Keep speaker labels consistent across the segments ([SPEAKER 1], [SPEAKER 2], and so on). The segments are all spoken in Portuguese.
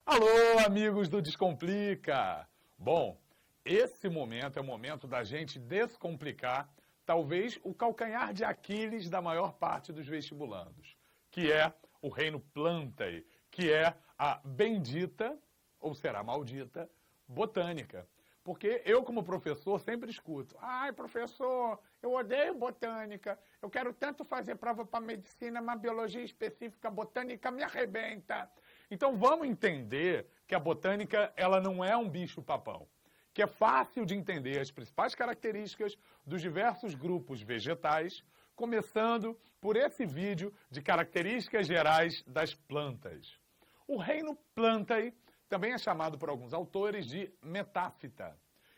[SPEAKER 1] Alô, amigos do Descomplica! Bom, esse momento é o momento da gente descomplicar, talvez, o calcanhar de Aquiles da maior parte dos vestibulandos, que é o reino Plantae, que é a bendita, ou será maldita, botânica. Porque eu, como professor, sempre escuto: ai, professor, eu odeio botânica, eu quero tanto fazer prova para medicina, mas biologia específica, botânica me arrebenta. Então vamos entender que a botânica ela não é um bicho-papão, que é fácil de entender as principais características dos diversos grupos vegetais, começando por esse vídeo de características gerais das plantas. O reino Plantae também é chamado por alguns autores de metáfita.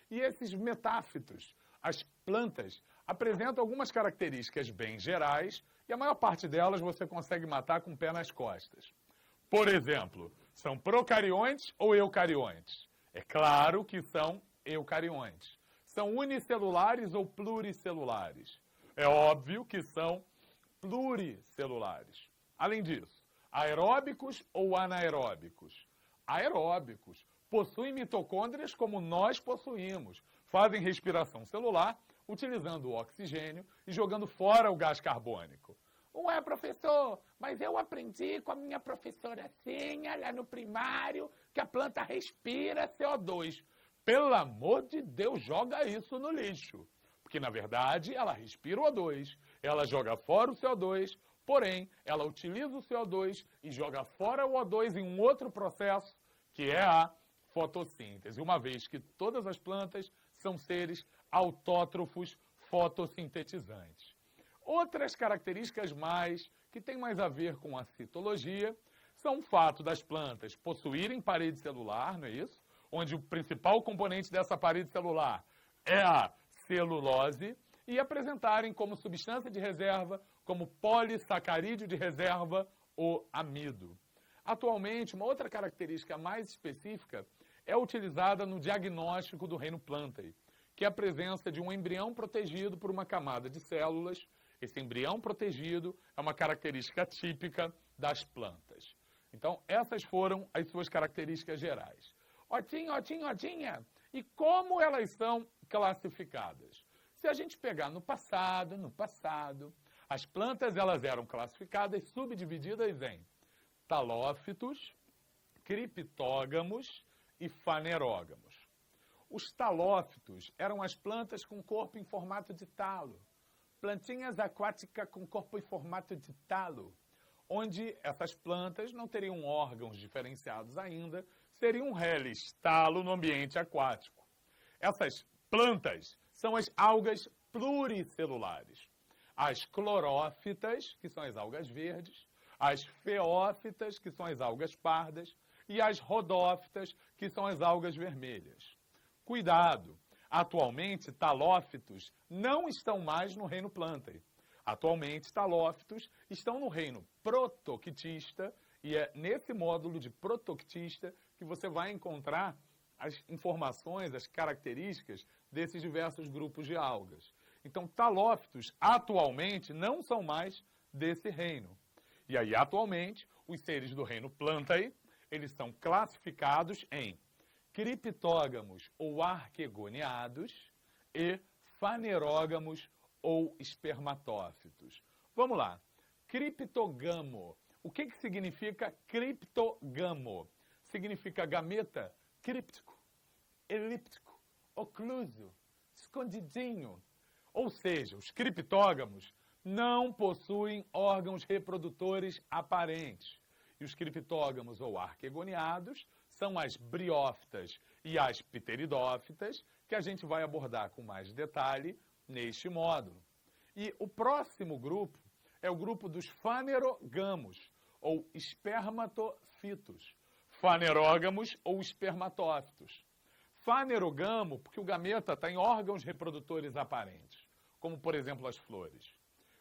[SPEAKER 1] E esses metáfitos, as plantas, apresentam algumas características bem gerais e a maior parte delas você consegue matar com o pé nas costas. Por exemplo, são procariontes ou eucariontes? É claro que são eucariontes. São unicelulares ou pluricelulares? É óbvio que são pluricelulares. Além disso, aeróbicos ou anaeróbicos? Aeróbicos. Possuem mitocôndrias como nós possuímos. Fazem respiração celular utilizando o oxigênio e jogando fora o gás carbônico. Ué, professor, mas eu aprendi com a minha professora Sinha, lá no primário, que a planta respira CO2. Pelo amor de Deus, joga isso no lixo. Porque, na verdade, ela respira o O2, ela joga fora o CO2, porém, ela utiliza o CO2 e joga fora o O2 em um outro processo, que é a fotossíntese, uma vez que todas as plantas são seres autótrofos fotossintetizantes. Outras características que têm mais a ver com a citologia são o fato das plantas possuírem parede celular, não é isso? Onde o principal componente dessa parede celular é a celulose, e apresentarem como substância de reserva, como polissacarídeo de reserva, o amido. Atualmente, uma outra característica mais específica é utilizada no diagnóstico do reino Plantae, que é a presença de um embrião protegido por uma camada de células. Esse embrião protegido é uma característica típica das plantas. Então, essas foram as suas características gerais. Otinha, e como elas são classificadas? Se a gente pegar no passado, as plantas elas eram classificadas, subdivididas em talófitos, criptógamos e fanerógamos. Os talófitos eram as plantas com corpo em formato de talo, plantinhas aquáticas com corpo em formato de talo, onde essas plantas não teriam órgãos diferenciados ainda, seriam reles, talo no ambiente aquático. Essas plantas são as algas pluricelulares. As clorófitas, que são as algas verdes, as feófitas, que são as algas pardas, e as rodófitas, que são as algas vermelhas. Cuidado! Atualmente, talófitos não estão mais no reino Plantae. Atualmente, talófitos estão no reino protoctista, e é nesse módulo de protoctista que você vai encontrar as informações, as características desses diversos grupos de algas. Então, talófitos atualmente não são mais desse reino. E aí, atualmente, os seres do reino Plantae, eles são classificados em criptógamos ou arquegoniados e fanerógamos ou espermatófitos. Vamos lá. Criptogamo. O que significa criptogamo? Significa gameta críptico, elíptico, ocluso, escondidinho. Ou seja, os criptógamos não possuem órgãos reprodutores aparentes. E os criptógamos ou arquegoniados são as briófitas e as pteridófitas, que a gente vai abordar com mais detalhe neste módulo. E o próximo grupo é o grupo dos fanerogamos, ou espermatofitos. Fanerógamos ou espermatófitos. Fanerogamo, porque o gameta está em órgãos reprodutores aparentes, como, por exemplo, as flores.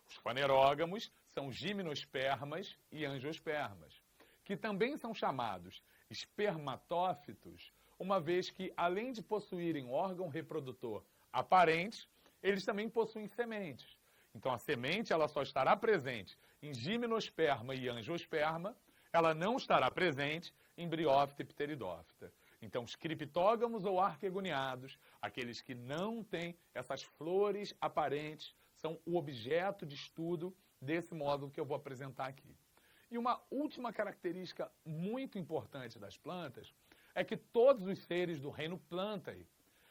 [SPEAKER 1] Os fanerógamos são gimnospermas e angiospermas, que também são chamados espermatófitos, uma vez que, além de possuírem um órgão reprodutor aparente, eles também possuem sementes. Então, a semente ela só estará presente em gimnosperma e angiosperma, ela não estará presente embriófita e pteridófita. Então, os criptógamos ou arquegoniados, aqueles que não têm essas flores aparentes, são o objeto de estudo desse módulo que eu vou apresentar aqui. E uma última característica muito importante das plantas é que todos os seres do reino Plantae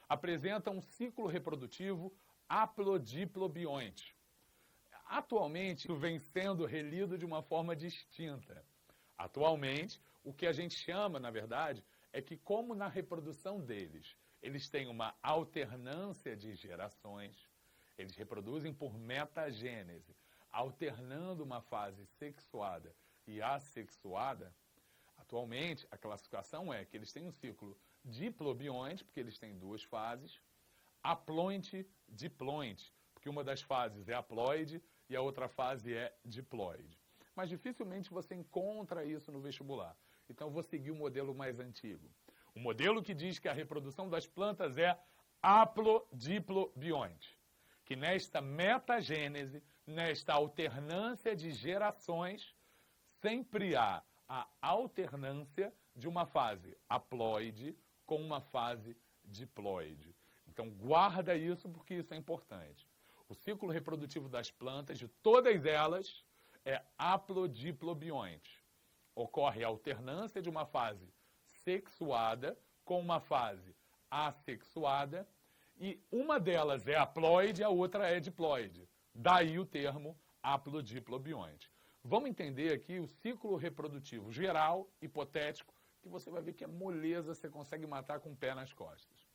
[SPEAKER 1] apresentam um ciclo reprodutivo haplodiplobionte. Atualmente, isso vem sendo relido de uma forma distinta. Atualmente, o que a gente chama, na verdade, é que como na reprodução deles, eles têm uma alternância de gerações, eles reproduzem por metagênese, alternando uma fase sexuada e assexuada. Atualmente, a classificação é que eles têm um ciclo diplobionte, porque eles têm duas fases, haploide, diploide, porque uma das fases é haploide e a outra fase é diploide. Mas dificilmente você encontra isso no vestibular. Então, eu vou seguir o modelo mais antigo. O modelo que diz que a reprodução das plantas é haplodiplobionte, que nesta metagênese, nesta alternância de gerações, sempre há a alternância de uma fase haploide com uma fase diploide. Então, guarda isso porque isso é importante. O ciclo reprodutivo das plantas, de todas elas, é haplodiplobionte. Ocorre a alternância de uma fase sexuada com uma fase assexuada e uma delas é haploide e a outra é diploide. Daí o termo haplodiplobionte. Vamos entender aqui o ciclo reprodutivo geral, hipotético, que você vai ver que é moleza, você consegue matar com o pé nas costas.